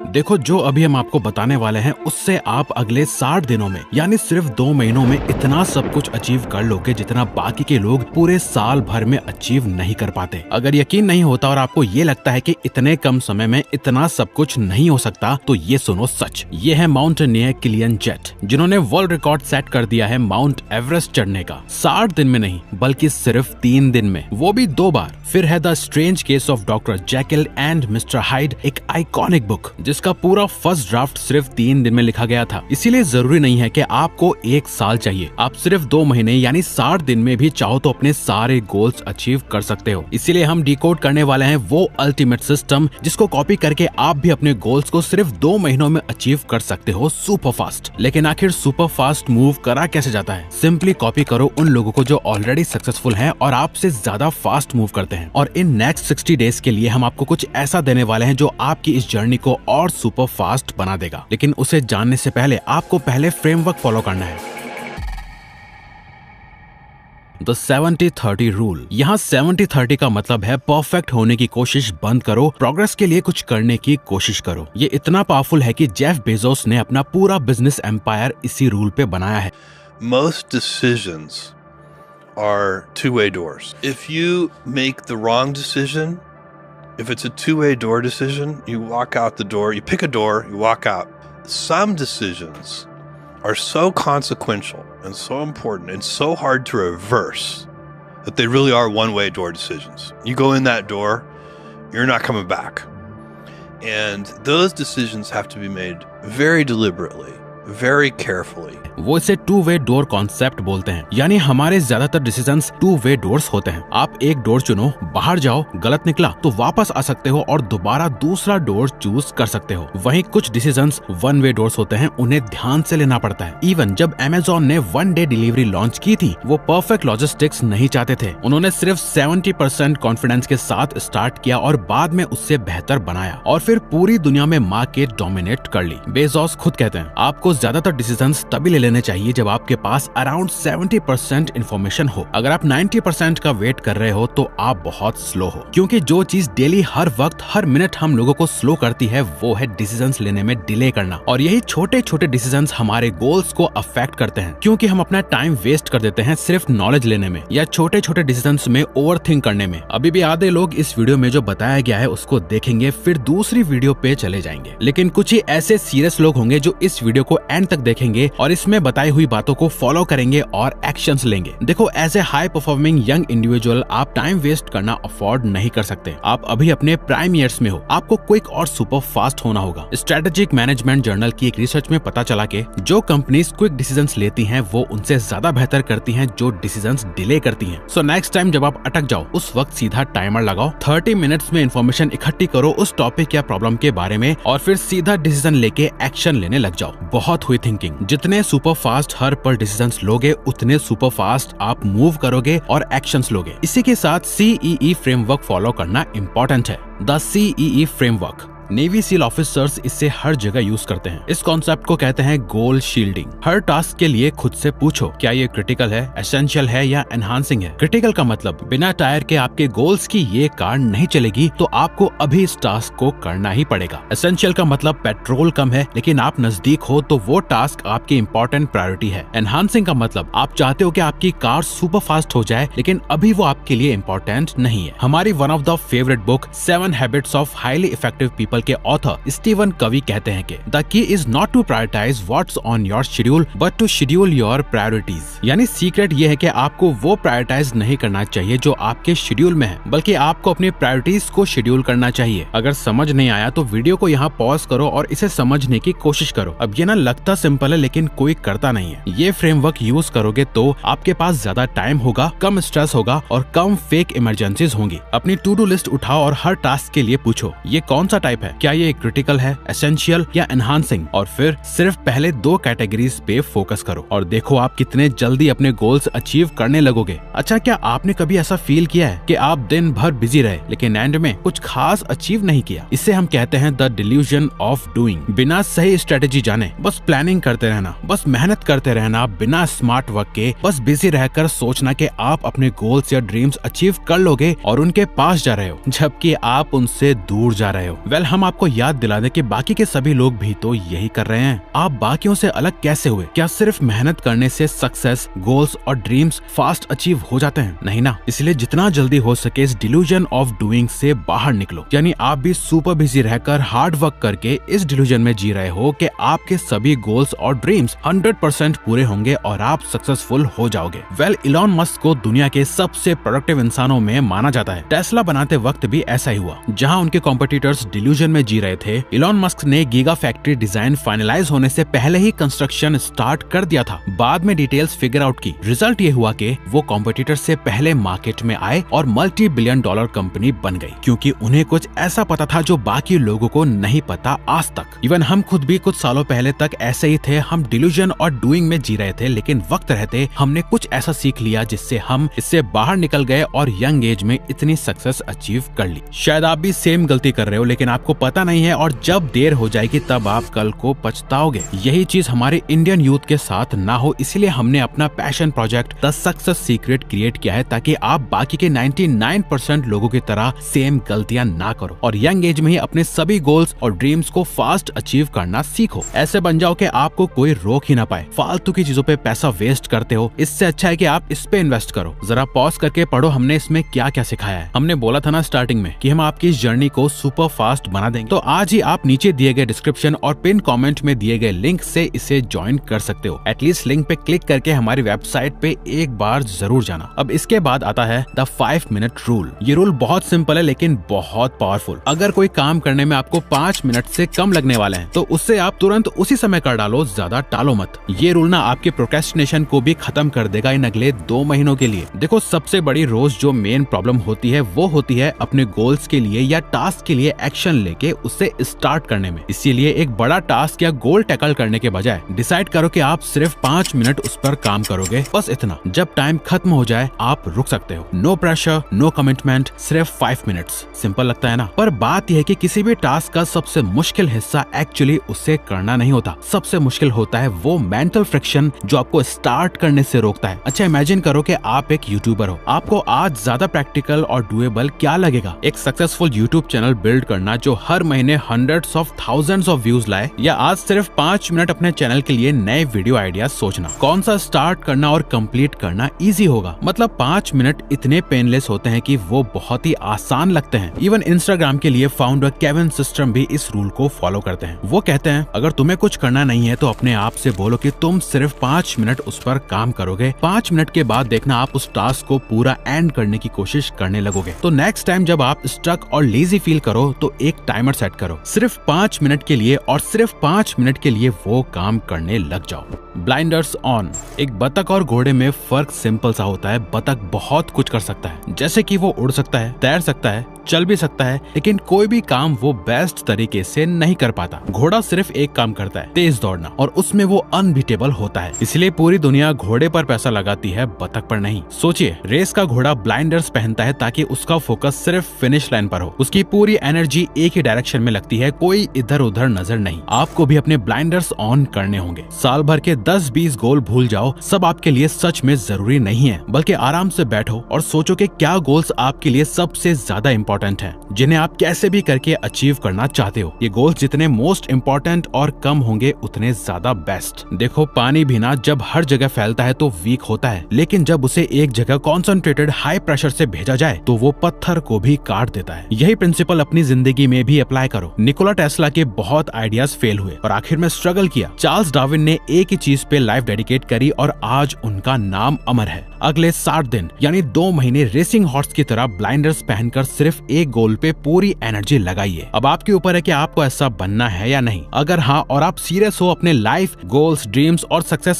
देखो, जो अभी हम आपको बताने वाले हैं उससे आप अगले 60 दिनों में यानी सिर्फ 2 महीनों में इतना सब कुछ अचीव कर लोगे जितना बाकी के लोग पूरे साल भर में अचीव नहीं कर पाते। अगर यकीन नहीं होता और आपको ये लगता है कि इतने कम समय में इतना सब कुछ नहीं हो सकता, तो ये सुनो सच। ये है माउंटेनियर किलियन जेट, जिन्होंने वर्ल्ड रिकॉर्ड सेट कर दिया है माउंट एवरेस्ट चढ़ने का 60 दिन में नहीं बल्कि सिर्फ 3 दिन में, वो भी 2 बार। फिर है the strange case of doctor Jekyll and mister hide, एक आइकॉनिक बुक जिसका पूरा फर्स्ट ड्राफ्ट सिर्फ 3 दिन में लिखा गया था। इसीलिए जरूरी नहीं है कि आपको 1 साल चाहिए, आप सिर्फ 2 महीने यानी 60 दिन में भी चाहो तो अपने सारे गोल्स अचीव कर सकते हो। इसीलिए हम डिकोड करने वाले हैं वो अल्टीमेट सिस्टम जिसको कॉपी करके आप भी अपने गोल्स को सिर्फ 2 महीनों में अचीव कर सकते हो सुपर फास्ट। लेकिन आखिर सुपर फास्ट मूव करा कैसे जाता है? सिंपली कॉपी करो उन लोगों को जो ऑलरेडी सक्सेसफुल हैं और आपसे ज्यादा फास्ट मूव करते हैं। और इन नेक्स्ट 60 डेज के लिए हम आपको कुछ ऐसा देने वाले हैं जो आपकी इस जर्नी को और सुपर फास्ट बना देगा। लेकिन उसे जानने से पहले आपको पहले फ्रेमवर्क फॉलो करना है। The 70-30 rule. यहाँ 70-30 का मतलब है परफेक्ट होने की कोशिश बंद करो, प्रोग्रेस के लिए कुछ करने की कोशिश करो। ये इतना पावरफुल है कि जेफ बेजोस ने अपना पूरा बिजनेस एम्पायर इसी रूल पे बनाया है। Most decisions are two-way doors. If you make the wrong decision, if it's a two-way door decision, you walk out the door, you pick a door, you walk out. Some decisions are so consequential and so important and so hard to reverse that they really are one-way door decisions. You go in that door, you're not coming back. And those decisions have to be made very deliberately, very carefully. वो इसे two way door concept बोलते हैं, यानी हमारे ज्यादातर decisions two way doors होते हैं। आप एक डोर चुनो, बाहर जाओ, गलत निकला तो वापस आ सकते हो और दोबारा दूसरा डोर चूज कर सकते हो। वहीं कुछ डिसीजंस 1-वे डोर्स होते हैं, उन्हें ध्यान से लेना पड़ता है। इवन जब Amazon ने 1 डे डिलीवरी लॉन्च की थी, वो परफेक्ट लॉजिस्टिक्स नहीं चाहते थे। उन्होंने सिर्फ 70% कॉन्फिडेंस के साथ स्टार्ट किया और बाद में उससे बेहतर बनाया और फिर पूरी दुनिया में मार्केट डोमिनेट कर ली। बेजोस खुद कहते हैं, आपको ज्यादातर डिसीजंस तभी लेने चाहिए जब आपके पास अराउंड 70% इंफॉर्मेशन हो। अगर आप 90% का वेट कर रहे हो तो आप बहुत स्लो हो, क्योंकि जो चीज डेली हर वक्त हर मिनट हम लोगों को स्लो करती है वो है डिसीजंस लेने में डिले करना। और यही छोटे छोटे डिसीजंस हमारे गोल्स को अफेक्ट करते हैं, क्योंकि हम अपना टाइम वेस्ट कर देते हैं सिर्फ नॉलेज लेने में या छोटे छोटे डिसीजंस में ओवरथिंक करने में। अभी भी आधे लोग इस वीडियो में जो बताया गया है उसको देखेंगे, फिर दूसरी वीडियो पे चले जाएंगे। लेकिन कुछ ही ऐसे सीरियस लोग होंगे जो इस वीडियो को एंड तक देखेंगे और इसमें बताई हुई बातों को फॉलो करेंगे और एक्शंस लेंगे। देखो, as a high performing young individual आप टाइम वेस्ट करना अफोर्ड नहीं कर सकते। आप अभी अपने प्राइम ईयर्स में हो, आपको क्विक और सुपर फास्ट होना होगा। स्ट्रेटेजिक मैनेजमेंट जर्नल की एक रिसर्च में पता चला कि जो कंपनीज क्विक डिसीजंस लेती हैं वो उनसे ज्यादा बेहतर करती हैं जो डिसीजंस डिले करती हैं। सो नेक्स्ट टाइम जब आप अटक जाओ उस वक्त सीधा टाइमर लगाओ, 30 मिनट्स में इन्फॉर्मेशन इकट्ठी करो उस टॉपिक या प्रॉब्लम के बारे में और फिर सीधा डिसीजन लेके एक्शन लेने लग जाओ। बहुत हुई थिंकिंग। जितने सुपर फास्ट हर पर डिसीजंस लोगे उतने सुपर फास्ट आप मूव करोगे और एक्शंस लोगे। इसी के साथ CEE फ्रेमवर्क फॉलो करना इंपॉर्टेंट है। The CEE framework navy seal officers इससे हर जगह यूज करते हैं। इस कॉन्सेप्ट को कहते हैं गोल शील्डिंग। हर टास्क के लिए खुद से पूछो, क्या ये क्रिटिकल है, एसेंशियल है या एनहांसिंग है। क्रिटिकल का मतलब बिना टायर के आपके गोल्स की ये कार नहीं चलेगी तो आपको अभी इस टास्क को करना ही पड़ेगा। एसेंशियल का मतलब पेट्रोल कम है लेकिन आप नजदीक हो तो वो टास्क आपकी इंपॉर्टेंट प्रायोरिटी है। एनहांसिंग का मतलब आप चाहते हो कि आपकी कार सुपर फास्ट हो जाए लेकिन अभी वो आपके लिए इंपॉर्टेंट नहीं है। हमारी one of the favourite book 7 habits of highly effective people के ऑथर स्टीवन कवी कहते हैं कि the key is not to prioritise what's on your schedule but to schedule your priorities. यानी सीक्रेट ये है कि आपको वो प्रायोरिटाइज नहीं करना चाहिए जो आपके शेड्यूल में है, बल्कि आपको अपनी प्रायोरिटीज को शेड्यूल करना चाहिए। अगर समझ नहीं आया तो वीडियो को यहाँ पॉज करो और इसे समझने की कोशिश करो। अब ये ना लगता सिंपल है लेकिन कोई करता नहीं है। ये फ्रेमवर्क यूज करोगे तो आपके पास ज्यादा टाइम होगा, कम स्ट्रेस होगा और कम फेक इमरजेंसीज होंगी। अपनी टू डू लिस्ट उठाओ और हर टास्क के लिए पूछो, ये कौन सा टाइप है, क्या ये क्रिटिकल है, एसेंशियल या एनहांसिंग, और फिर सिर्फ पहले 2 कैटेगरीज पे फोकस करो और देखो आप कितने जल्दी अपने गोल्स अचीव करने लगोगे। अच्छा, क्या आपने कभी ऐसा फील किया है कि आप दिन भर बिजी रहे लेकिन एंड में कुछ खास अचीव नहीं किया? इसे हम कहते हैं द डिल्यूजन ऑफ डूइंग। बिना सही स्ट्रेटेजी जाने बस प्लानिंग करते रहना, बस मेहनत करते रहना बिना स्मार्ट वर्क के, बस बिजी रहकर सोचना कि आप अपने गोल्स या ड्रीम्स अचीव कर लोगे और उनके पास जा रहे हो जबकि आप उनसे दूर जा रहे हो। वेल, हम आपको याद दिला दें कि बाकी के सभी लोग भी तो यही कर रहे हैं। आप बाकियों से अलग कैसे हुए? क्या सिर्फ मेहनत करने से सक्सेस, गोल्स और ड्रीम्स फास्ट अचीव हो जाते हैं? नहीं ना। इसलिए जितना जल्दी हो सके इस डिल्यूजन ऑफ डूइंग से बाहर निकलो। यानी आप भी सुपर बिजी रहकर हार्ड वर्क करके इस डिल्यूजन में जी रहे हो कि आपके सभी गोल्स और ड्रीम्स 100% पूरे होंगे और आप सक्सेसफुल हो जाओगे। वेल, इलॉन मस्क को दुनिया के सबसे प्रोडक्टिव इंसानों में माना जाता है। टेस्ला बनाते वक्त भी ऐसा ही हुआ। जहां उनके कॉम्पिटिटर्स डिल्यूजन में जी रहे थे, इलॉन मस्क ने गीगा फैक्ट्री डिजाइन फाइनलाइज होने से पहले ही कंस्ट्रक्शन स्टार्ट कर दिया था। बाद में डिटेल्स फिगर आउट की। रिजल्ट ये हुआ कि वो कॉम्पिटिटर से पहले मार्केट में आए और मल्टी बिलियन डॉलर कंपनी बन गई, क्योंकि उन्हें कुछ ऐसा पता था जो बाकी लोगों को नहीं पता आज तक। इवन हम खुद भी कुछ सालों पहले तक ऐसे ही थे। हम डिल्यूजन और डूइंग में जी रहे थे, लेकिन वक्त रहते हमने कुछ ऐसा सीख लिया जिससे हम इससे बाहर निकल गए और यंग एज में इतनी सक्सेस अचीव कर ली। शायद आप भी सेम गलती कर रहे हो, लेकिन आपको पता नहीं है और जब देर हो जाएगी तब आप कल को पछताओगे। यही चीज हमारे इंडियन यूथ के साथ ना हो, इसलिए हमने अपना passion project the success secret create किया है, ताकि आप बाकी के 99% लोगों की तरह सेम गलतियां ना करो और यंग एज में ही अपने सभी गोल्स और ड्रीम्स को फास्ट अचीव करना सीखो। ऐसे बन जाओ कि आपको कोई रोक ही ना पाए। फालतू की चीजों पे पैसा वेस्ट करते हो, इससे अच्छा है कि आप इस पे इन्वेस्ट करो। जरा पॉज करके पढ़ो हमने इसमें क्या क्या सिखाया है। हमने बोला था ना स्टार्टिंग में कि हम आपकी इस जर्नी को सुपर फास्ट बना देंगे। तो आज ही आप नीचे दिए गए डिस्क्रिप्शन और पिन कमेंट में दिए गए लिंक से इसे ज्वाइन कर सकते हो। एटलीस्ट लिंक पे क्लिक करके हमारी वेबसाइट पे एक बार जरूर जाना। अब इसके बाद आता है द 5 मिनट रूल। ये रूल बहुत सिंपल है लेकिन बहुत पावरफुल। अगर कोई काम करने में आपको 5 मिनट से कम लगने वाले हैं तो उससे आप तुरंत उसी समय कर डालो, ज्यादा टालो मत। ये रूल ना आपके प्रोक्रेस्टिनेशन को भी खत्म कर देगा इन अगले 2 महीनों के लिए। देखो, सबसे बड़ी रोज जो मेन प्रॉब्लम होती है वो होती है अपने गोल्स के लिए या टास्क के लिए एक्शन लेके उससे स्टार्ट करने में। इसीलिए एक बड़ा टास्क या गोल टैकल करने के बजाय डिसाइड करो कि आप सिर्फ 5 मिनट उस पर काम करोगे, बस इतना। जब टाइम खत्म हो जाए आप रुक सकते हो। नो प्रेशर, नो कमिटमेंट, सिर्फ 5 मिनट्स। सिंपल लगता है ना? पर बात यह है कि किसी भी टास्क का सबसे मुश्किल हिस्सा एक्चुअली उसे करना नहीं होता। सबसे मुश्किल होता है वो मेंटल फ्रिक्शन जो आपको स्टार्ट करने से रोकता है। अच्छा, इमेजिन करो कि आप एक यूट्यूबर हो। आपको आज ज्यादा प्रैक्टिकल और डुएबल क्या लगेगा? एक सक्सेसफुल यूट्यूब चैनल बिल्ड करना जो हर महीने hundreds of thousands of views लाए, या आज सिर्फ 5 मिनट अपने चैनल के लिए नए वीडियो आइडियाज सोचना? कौन सा स्टार्ट करना और कंप्लीट करना इजी होगा? मतलब 5 मिनट इतने पेनलेस होते हैं कि वो बहुत ही आसान लगते हैं। इवन इंस्टाग्राम के लिए फाउंडर केविन सिस्टम भी इस रूल को फॉलो करते हैं। वो कहते हैं अगर तुम्हें कुछ करना नहीं है तो अपने आप से बोलो कि तुम सिर्फ 5 मिनट उस पर काम करोगे। 5 मिनट के बाद देखना आप उस टास्क को पूरा एंड करने की कोशिश करने लगोगे। तो नेक्स्ट टाइम जब आप स्टक और लेजी फील करो तो एक टाइमर सेट करो, सिर्फ 5 मिनट के लिए, और सिर्फ 5 मिनट के लिए वो काम करने लग जाओ। Blinders on. एक बतख और घोड़े में फर्क सिंपल सा होता है। बतख बहुत कुछ कर सकता है, जैसे कि वो उड़ सकता है, तैर सकता है, चल भी सकता है, लेकिन कोई भी काम वो बेस्ट तरीके से नहीं कर पाता। घोड़ा सिर्फ एक काम करता है, तेज दौड़ना, और उसमें वो अनबीटेबल होता है। इसलिए पूरी दुनिया घोड़े पर पैसा लगाती है, बतख पर नहीं। सोचिए, रेस का घोड़ा ब्लाइंडर्स पहनता है ताकि उसका फोकस सिर्फ फिनिश लाइन पर हो। उसकी पूरी एनर्जी एक ही डायरेक्शन में लगती है, कोई इधर उधर नजर नहीं। आपको भी अपने ब्लाइंडर्स ऑन करने होंगे। साल भर के 10-20 गोल भूल जाओ, सब आपके लिए सच में जरूरी नहीं है। बल्कि आराम से बैठो और सोचो कि क्या गोल्स आपके लिए सबसे ज्यादा इंपॉर्टेंट हैं, जिन्हें आप कैसे भी करके अचीव करना चाहते हो। ये गोल्स जितने मोस्ट इंपॉर्टेंट और कम होंगे उतने ज्यादा बेस्ट। देखो, पानी भी ना जब हर जगह फैलता है तो वीक होता है, लेकिन जब उसे एक जगह कॉन्सेंट्रेटेड हाई प्रेशर से भेजा जाए तो वो पत्थर को भी काट देता है। यही प्रिंसिपल अपनी जिंदगी में भी अप्लाई करो। निकोला टेस्ला के बहुत आइडियाज फेल हुए और आखिर में स्ट्रगल किया। चार्ल्स डार्विन ने एक ही चीज पे लाइफ डेडिकेट करी और आज उनका नाम अमर है। अगले 60 दिन यानी 2 महीने रेसिंग हॉर्स की तरह ब्लाइंडर्स पहनकर सिर्फ एक गोल पे पूरी एनर्जी लगाइए। अब आपके ऊपर है कि आपको ऐसा बनना है या नहीं। अगर हाँ और आप सीरियस हो अपने लाइफ गोल्स, ड्रीम्स और सक्सेस